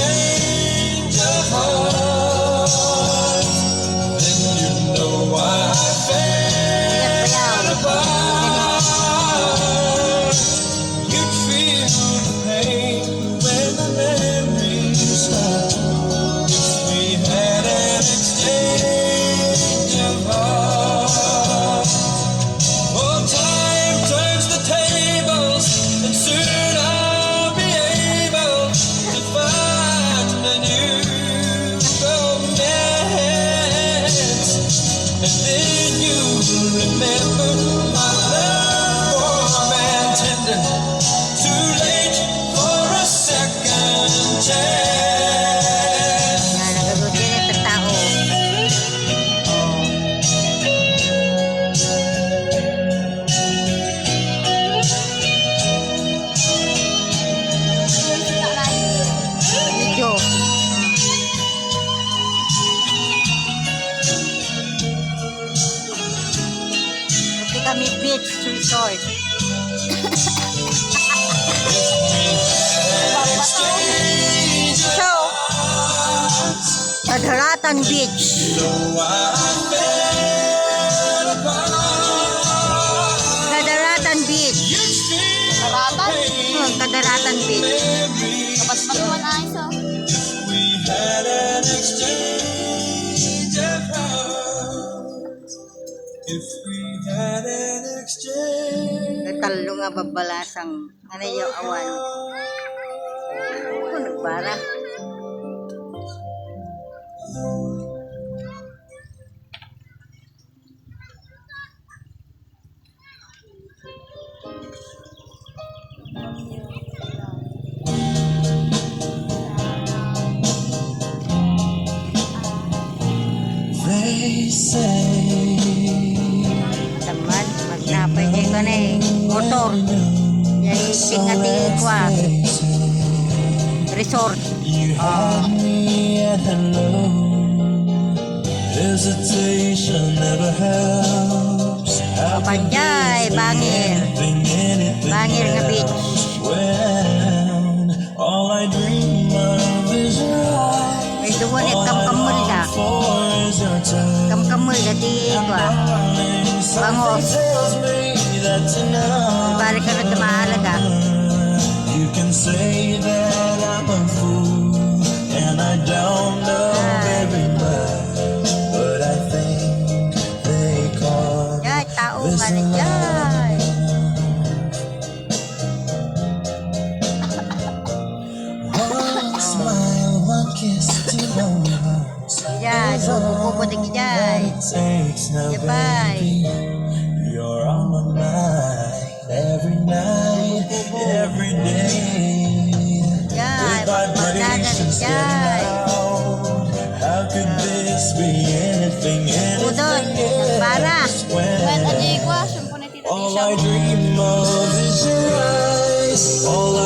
exchange of hearts, then you know why I fell apart. You'd feel the pain when the memories start. We had an exchange of hearts. Oh, time turns the tables, and soon I'll be able to find a new romance. And then you'll remember my love warm and tender. Too late for a second chance. Yan, nagagutin ito tao. Video. Ito kami beach resort. Exchange of So, Kadaratan Beach. Kadaratan Beach. Karatan. Kadaratan Beach. Kapag magpuan ayos oh. We had an exchange of hearts. If we had an exchange. Natalo nga babalasang. Ano yung awan? Ako nagbara. They say Taman, magnapay kayo ka na eh. Motor. Yan tingati kwa. Resort. you had me at hello. Hesitation never helps. How could Kapanjay, bangir. anything Bangir nga beach. when all I dream of is your eyes? May duwan eh, kamkamul ka. For is your touch. Kamkamul ka di kwa. Something tells me that tonight Balik ka na tumahalaga. you can say that I'm a fool and I don't know very much, but I think they call Yay, tao this ka na dyan. one smile, one kiss to know hearts. Yan, kubo din dyan. It takes no Yapay. baby. You're on my mind every night, every day. Yan, With magdada na vibrations dyan. loud, how could this be anything, Udon, anything para. else When when aji ko, shampoo na tita all Tisha. I dream of is your eyes, all I